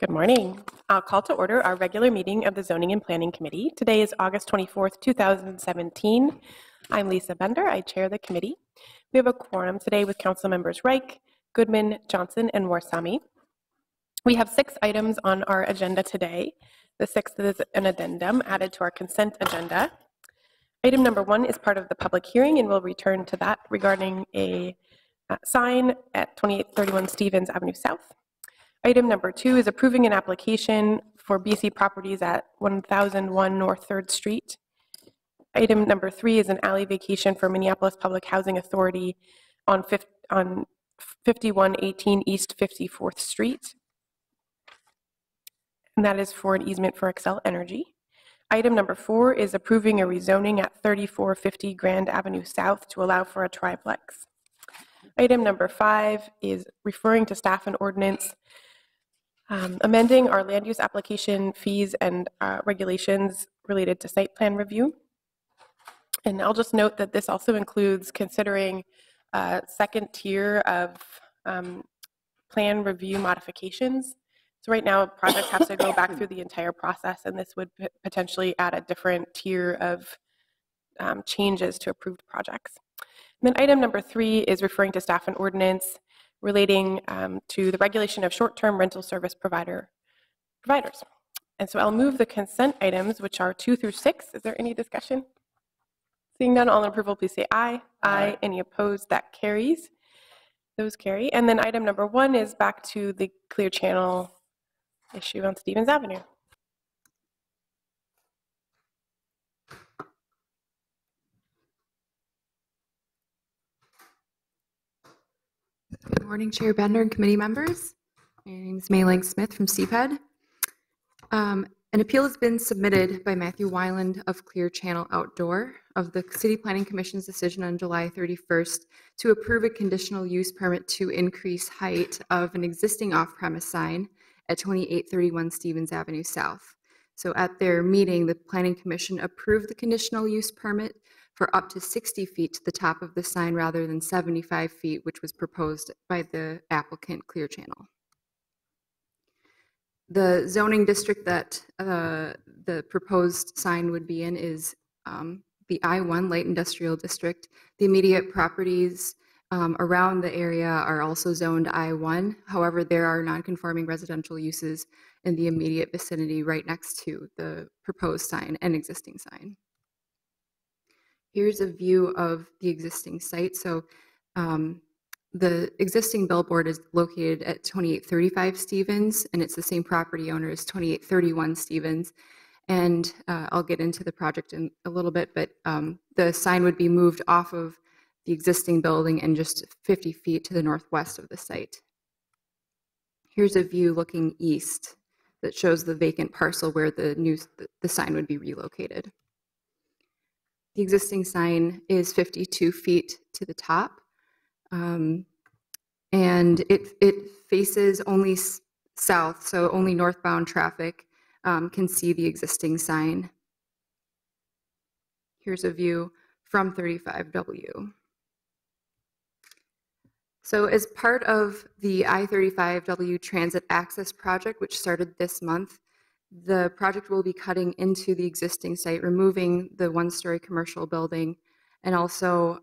Good morning. I'll call to order our regular meeting of the Zoning and Planning Committee. Today is August 24th, 2017. I'm Lisa Bender. I chair the committee. We have a quorum today with council members Reich, Goodman, Johnson, and Warsame. We have 6 items on our agenda today. The 6th is an addendum added to our consent agenda. Item number 1 is part of the public hearing, and we'll return to that regarding a sign at 2831 Stevens Avenue South. Item number 2 is approving an application for BC Properties at 1001 North 3rd Street. Item number 3 is an alley vacation for Minneapolis Public Housing Authority on 5118 East 54th Street. And that is for an easement for Xcel Energy. Item number 4 is approving a rezoning at 3450 Grand Avenue South to allow for a triplex. Item number 5 is referring to staff and ordinance amending our land use application fees and regulations related to site plan review. And I'll just note that this also includes considering a second tier of plan review modifications. So right now, projects have to go back through the entire process, and this would potentially add a different tier of changes to approved projects. And then item number 3 is referring to staff and ordinance relating to the regulation of short-term rental service providers. And so I'll move the consent items, which are 2 through 6. Is there any discussion? Seeing none, all in approval, please say aye. Aye. Any opposed? That carries. Those carry. And then item number 1 is back to the Clear Channel issue on Stevens Avenue. Good morning, Chair Bender and committee members. My name is May Smith from CPED. An appeal has been submitted by Matthew Weiland of Clear Channel Outdoor of the City Planning Commission's decision on July 31st to approve a conditional use permit to increase height of an existing off-premise sign at 2831 Stevens Avenue South. So at their meeting, the Planning Commission approved the conditional use permit for up to 60 feet to the top of the sign rather than 75 feet, which was proposed by the applicant, Clear Channel. The zoning district that the proposed sign would be in is the I-1 Light Industrial District. The immediate properties around the area are also zoned I-1. However, there are non-conforming residential uses in the immediate vicinity right next to the proposed sign and existing sign. Here's a view of the existing site. So the existing billboard is located at 2835 Stevens, and it's the same property owner as 2831 Stevens. And I'll get into the project in a little bit, but the sign would be moved off of the existing building and just 50 feet to the northwest of the site. Here's a view looking east that shows the vacant parcel where the sign would be relocated. The existing sign is 52 feet to the top, and it faces only south, so only northbound traffic can see the existing sign. Here's a view from 35W. So as part of the I-35W Transit Access Project, which started this month, the project will be cutting into the existing site, removing the one-story commercial building, and also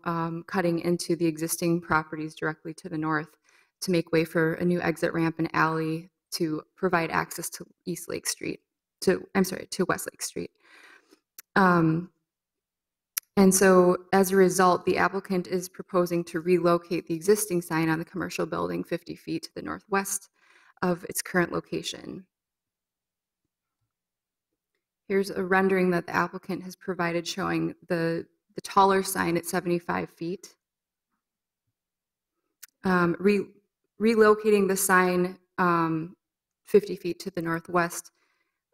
cutting into the existing properties directly to the north to make way for a new exit ramp and alley to provide access to Westlake Street. And so as a result, the applicant is proposing to relocate the existing sign on the commercial building 50 feet to the northwest of its current location. Here's a rendering that the applicant has provided showing the taller sign at 75 feet. Relocating the sign 50 feet to the northwest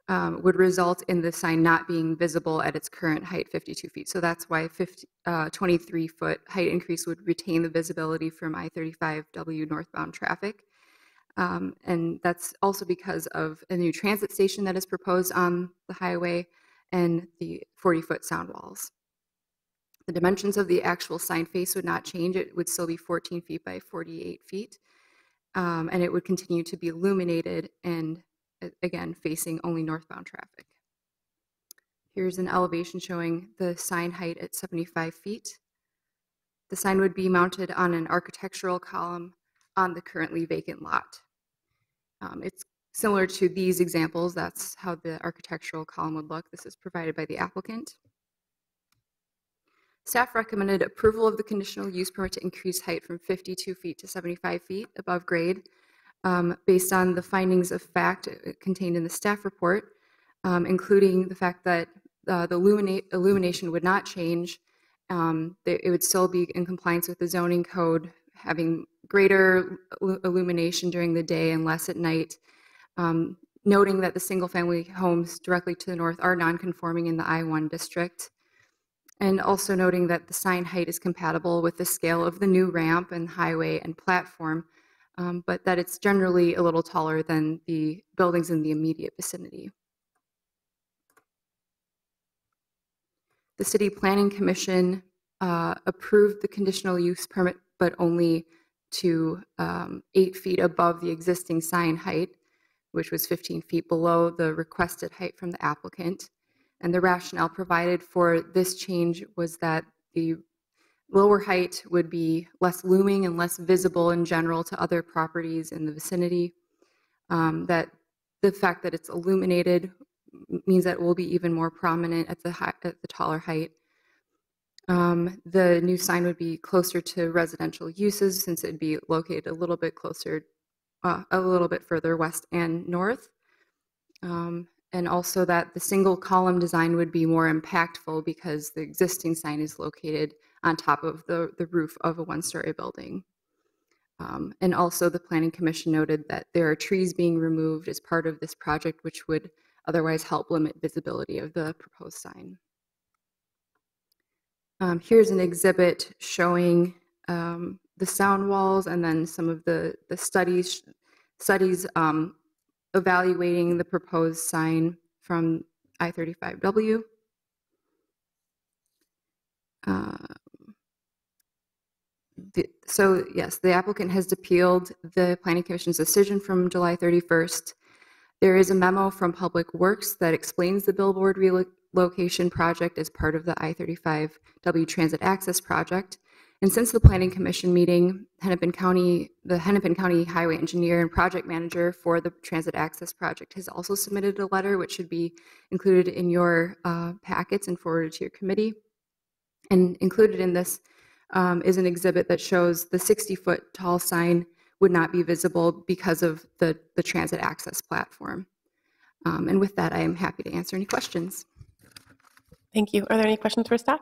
would result in the sign not being visible at its current height, 52 feet. So that's why 23-foot height increase would retain the visibility from I-35W northbound traffic. And that's also because of a new transit station that is proposed on the highway and the 40-foot sound walls. The dimensions of the actual sign face would not change. It would still be 14 feet by 48 feet. And it would continue to be illuminated and again, facing only northbound traffic. Here's an elevation showing the sign height at 75 feet. The sign would be mounted on an architectural column on the currently vacant lot. It's similar to these examples. That's how the architectural column would look. This is provided by the applicant. Staff recommended approval of the conditional use permit to increase height from 52 feet to 75 feet above grade, based on the findings of fact contained in the staff report, including the fact that the illumination would not change. It would still be in compliance with the zoning code, having greater illumination during the day and less at night. Noting that the single-family homes directly to the north are non-conforming in the I-1 district. And also noting that the sign height is compatible with the scale of the new ramp and highway and platform, but that it's generally a little taller than the buildings in the immediate vicinity. The City Planning Commission approved the conditional use permit, but only to 8 feet above the existing sign height, which was 15 feet below the requested height from the applicant. And the rationale provided for this change was that the lower height would be less looming and less visible in general to other properties in the vicinity. That the fact that it's illuminated means that it will be even more prominent at the taller height. The new sign would be closer to residential uses since it'd be located a little bit closer, a little bit further west and north. And also that the single column design would be more impactful because the existing sign is located on top of the roof of a one-story building. And also the Planning Commission noted that there are trees being removed as part of this project, which would otherwise help limit visibility of the proposed sign. Here's an exhibit showing the sound walls and then some of the studies evaluating the proposed sign from I-35W. So yes, the applicant has appealed the Planning Commission's decision from July 31st. There is a memo from Public Works that explains the billboard relocation project as part of the I-35W Transit Access Project. And since the Planning Commission meeting, the Hennepin County Highway Engineer and Project Manager for the Transit Access Project has also submitted a letter, which should be included in your packets and forwarded to your committee. And included in this is an exhibit that shows the 60-foot tall sign would not be visible because of the transit access platform. And with that, I am happy to answer any questions. Thank you. Are there any questions for staff?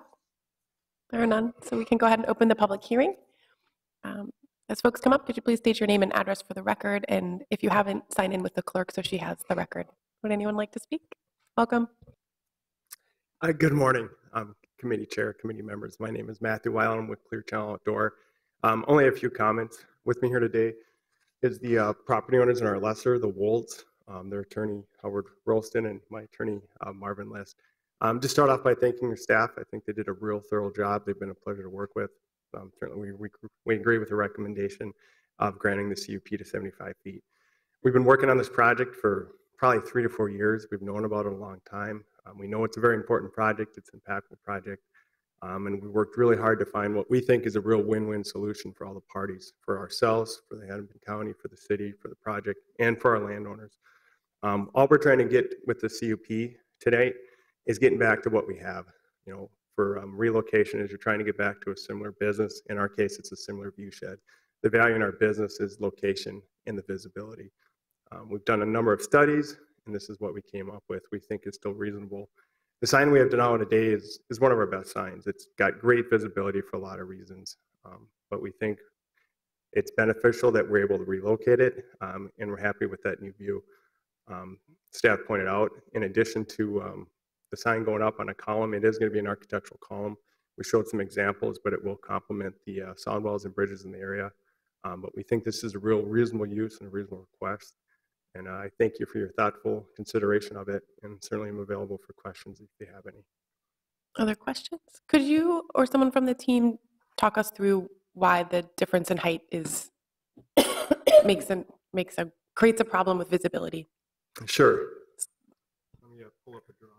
There are none, so we can go ahead and open the public hearing. As folks come up, could you please state your name and address for the record? And if you haven't, sign in with the clerk so she has the record. Would anyone like to speak? Welcome. Good morning, committee chair, committee members. My name is Matthew Weil. I'm with Clear Channel Outdoor. Only a few comments. With me here today is the property owners in our lesser, the Wolds, their attorney, Howard Rolston, and my attorney, Marvin List. Just start off by thanking your staff. I think they did a real thorough job. They've been a pleasure to work with. Certainly, we agree with the recommendation of granting the CUP to 75 feet. We've been working on this project for probably 3 to 4 years. We've known about it a long time. We know it's a very important project. It's an impactful project. And we worked really hard to find what we think is a real win-win solution for all the parties, for ourselves, for the Hennepin County, for the city, for the project, and for our landowners. All we're trying to get with the CUP today is getting back to what we have. You know, for relocation is you're trying to get back to a similar business. In our case, it's a similar view shed. The value in our business is location and the visibility. We've done a number of studies, and this is what we came up with. We think it's still reasonable. The sign we have now today is one of our best signs. It's got great visibility for a lot of reasons, but we think it's beneficial that we're able to relocate it, and we're happy with that new view. Staff pointed out, in addition to the sign going up on a column, it is going to be an architectural column. We showed some examples, but it will complement the sound walls and bridges in the area. But we think this is a real reasonable use and a reasonable request. And I thank you for your thoughtful consideration of it, and certainly am available for questions if you have any. Other questions? Could you or someone from the team talk us through why the difference in height is creates a problem with visibility? Sure. Let me pull up a drawing.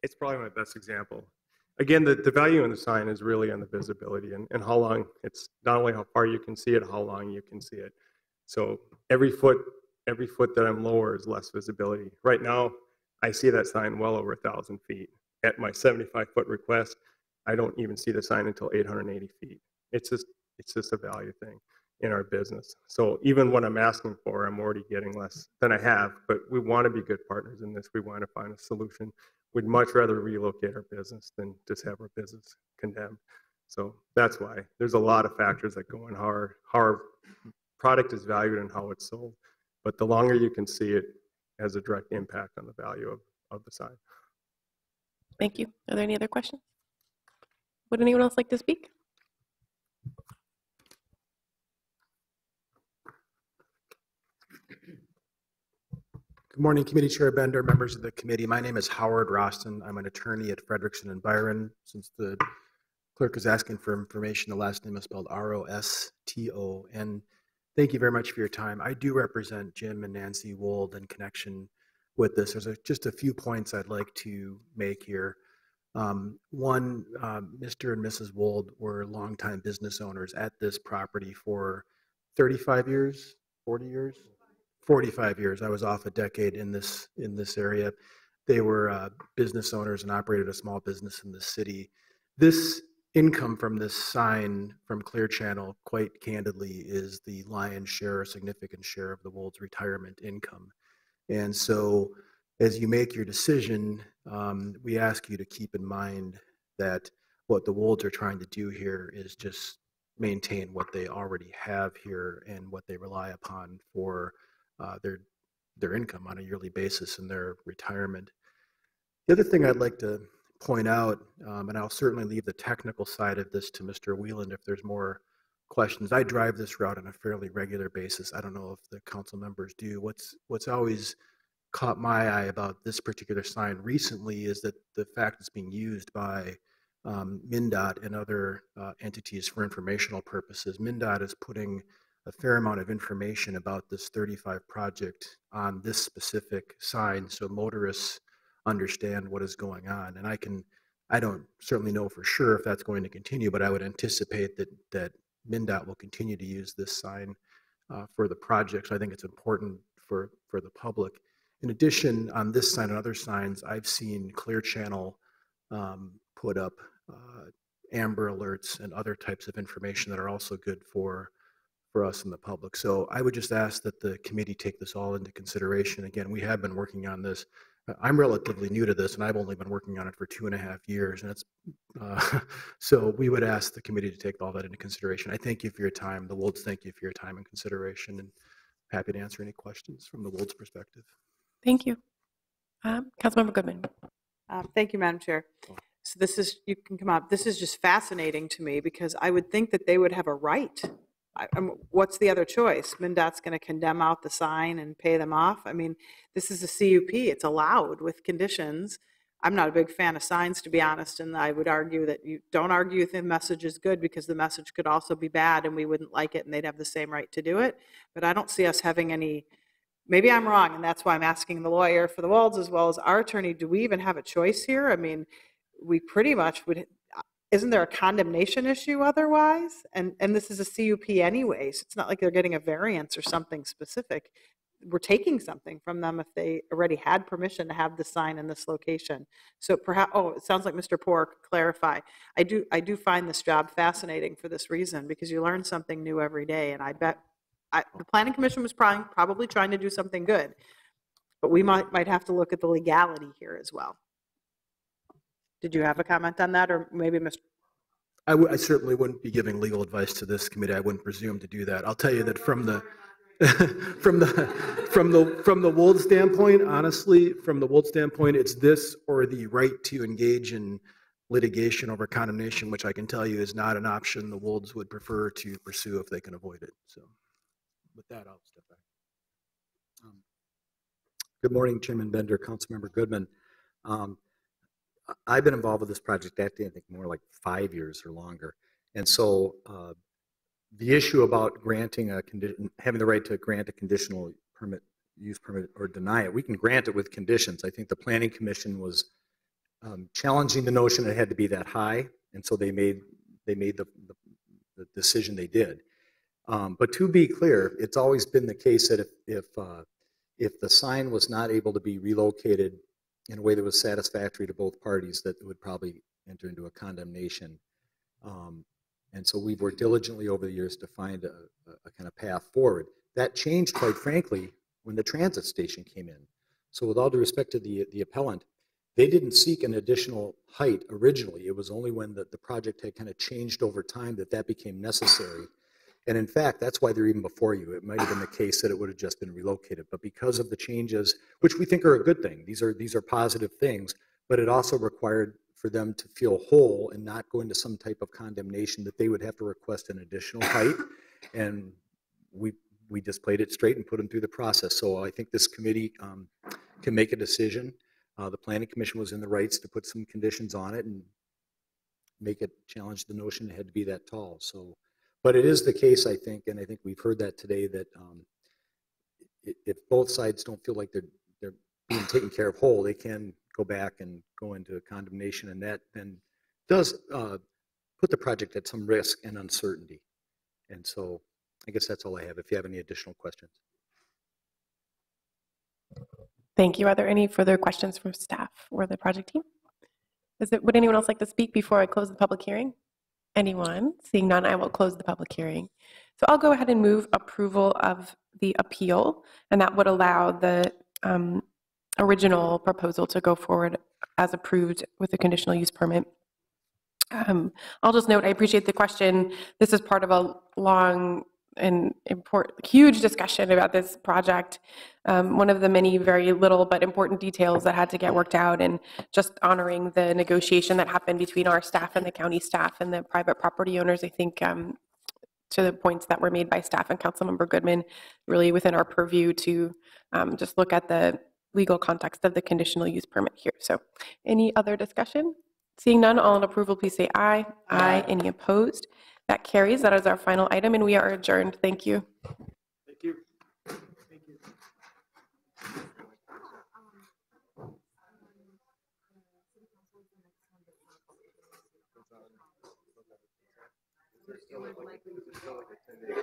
It's probably my best example. Again, the value in the sign is really on the visibility and how long, it's not only how far you can see it, how long you can see it. So every foot that I'm lower is less visibility. Right now, I see that sign well over 1,000 feet. At my 75-foot request, I don't even see the sign until 880 feet. It's just a value thing in our business. So even what I'm asking for, I'm already getting less than I have, but we want to be good partners in this. We want to find a solution. We'd much rather relocate our business than just have our business condemned. So that's why there's a lot of factors that go in how our product is valued and how it's sold. But the longer you can see it has a direct impact on the value of the sign. Thank you. Are there any other questions? Would anyone else like to speak? Good morning, Committee Chair Bender, members of the committee. My name is Howard Roston. I'm an attorney at Frederickson and Byron. Since the clerk is asking for information, the last name is spelled R-O-S-T-O-N. Thank you very much for your time. I do represent Jim and Nancy Wold in connection with this. There's just a few points I'd like to make here. One, Mr. and Mrs. Wold were longtime business owners at this property for 35 years, 40 years? 45 years. I was off a decade in this area. They were business owners and operated a small business in the city. This income from this sign from Clear Channel, quite candidly, is the lion's share, a significant share of the Wold's retirement income. And so as you make your decision, we ask you to keep in mind that what the Wolds are trying to do here is just maintain what they already have here and what they rely upon for their income on a yearly basis in their retirement. The other thing I'd like to point out, and I'll certainly leave the technical side of this to Mr. Wieland if there's more questions. I drive this route on a fairly regular basis. I don't know if the council members do. What's always caught my eye about this particular sign recently is that the fact it's being used by MnDOT and other entities for informational purposes. MnDOT is putting a fair amount of information about this 35 project on this specific sign so motorists understand what is going on. And I don't certainly know for sure if that's going to continue, but I would anticipate that MnDOT will continue to use this sign for the project. So I think it's important for the public. In addition, on this sign and other signs, I've seen Clear Channel put up Amber Alerts and other types of information that are also good for us and the public. So I would just ask that the committee take this all into consideration. Again, we have been working on this. I'm relatively new to this, and I've only been working on it for 2.5 years. And it's so we would ask the committee to take all that into consideration. I thank you for your time. The Wolds thank you for your time and consideration, and happy to answer any questions from the Wolds perspective. Thank you. Councilmember Goodman. Thank you, Madam Chair. So this is, you can come up. This is just fascinating to me because I would think that they would have a right. What's the other choice? MnDOT's going to condemn out the sign and pay them off. I mean, this is a CUP. It's allowed with conditions. I'm not a big fan of signs, to be honest, and I would argue that you don't argue if the message is good because the message could also be bad and we wouldn't like it and they'd have the same right to do it. But I don't see us having any, maybe I'm wrong, and that's why I'm asking the lawyer for the Wolds as well as our attorney, do we even have a choice here? I mean, we pretty much would. Isn't there a condemnation issue otherwise? And this is a CUP anyways. It's not like they're getting a variance or something specific. We're taking something from them if they already had permission to have the sign in this location. So perhaps, oh, it sounds like Mr. Poor clarify. I do find this job fascinating for this reason because you learn something new every day. And I bet the Planning Commission was probably trying to do something good, but we might have to look at the legality here as well. Did you have a comment on that, or maybe Mr.? I certainly wouldn't be giving legal advice to this committee. I wouldn't presume to do that. I'll tell you that from the From the Wold standpoint, honestly, from the Wold standpoint, it's this or the right to engage in litigation over condemnation, which I can tell you is not an option the Wolds would prefer to pursue if they can avoid it. So with that, I'll step back. Good morning, Chairman Bender, Councilmember Goodman. I've been involved with this project, I think more like 5 years or longer. And so the issue about granting a condition, having the right to grant a conditional permit, use permit, or deny it, we can grant it with conditions. I think the Planning Commission was challenging the notion it had to be that high, and so they made the decision they did. But to be clear, it's always been the case that if the sign was not able to be relocated in a way that was satisfactory to both parties, that it would probably enter into a condemnation. And so we've worked diligently over the years to find a kind of path forward. That changed, quite frankly, when the transit station came in. So with all due respect to the appellant, they didn't seek an additional height originally. It was only when the project had kind of changed over time that became necessary. And in fact, that's why they're even before you. It might have been the case that it would have just been relocated, but because of the changes, which we think are a good thing, these are positive things, but it also required for them to feel whole and not go into some type of condemnation that they would have to request an additional height. And we just played it straight and put them through the process. So I think this committee can make a decision. The Planning Commission was in the rights to put some conditions on it and make it challenge the notion it had to be that tall. So, but it is the case, I think, and I think we've heard that today, that if both sides don't feel like they're being taken care of whole, they can go back and go into a condemnation, and that then does put the project at some risk and uncertainty. And so I guess that's all I have. If you have any additional questions. Thank you. Are there any further questions from staff or the project team? Would anyone else like to speak before I close the public hearing? Anyone? Seeing none, I will close the public hearing. So I'll go ahead and move approval of the appeal, and that would allow the original proposal to go forward as approved with a conditional use permit. I'll just note, I appreciate the question. This is part of a long and important, huge discussion about this project. One of the many very little but important details that had to get worked out, and just honoring the negotiation that happened between our staff and the county staff and the private property owners. I think to the points that were made by staff and Councilmember Goodman, really within our purview to just look at the legal context of the conditional use permit here. So any other discussion? Seeing none, all in approval, please say aye. Aye. Any opposed? That carries. That is our final item, and we are adjourned. Thank you. Thank you. Thank you. There's still like a 10-day